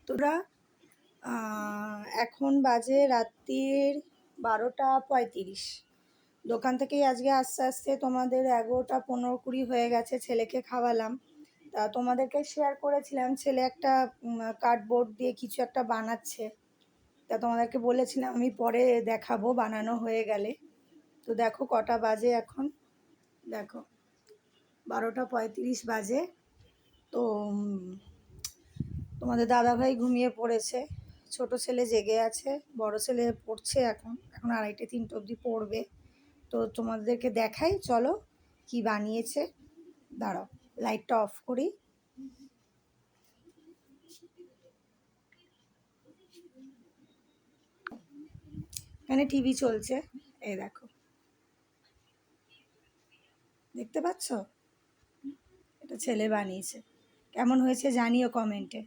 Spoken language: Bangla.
তোরা এখন বাজে রাত্রির 12:35। দোকান থেকেই আজকে আস্তে আস্তে তোমাদের 11:15-20 হয়ে গেছে। ছেলেকে খাওয়ালাম। তা তোমাদেরকে শেয়ার করেছিলাম ছেলে একটা কার্ডবোর্ড দিয়ে কিছু একটা বানাচ্ছে। তা তোমাদেরকে বলেছিলাম আমি পরে দেখাবো বানানো হয়ে গেলে। তো দেখো কটা বাজে এখন, দেখো 12:35 বাজে। তো তোমাদের দাদাভাই ঘুমিয়ে পড়েছে, ছোট ছেলে জেগে আছে, বড় ছেলে পড়ছে এখন 2:30-3 অবধি পড়বে। তো তোমাদেরকে দেখাই, চলো কি বানিয়েছে। দাঁড়াও লাইটটা অফ করি। এখানে টিভি চলছে, এই দেখো, দেখতে পাচ্ছ? এটা ছেলে বানিয়েছে, কেমন হয়েছে জানিও কমেন্টে।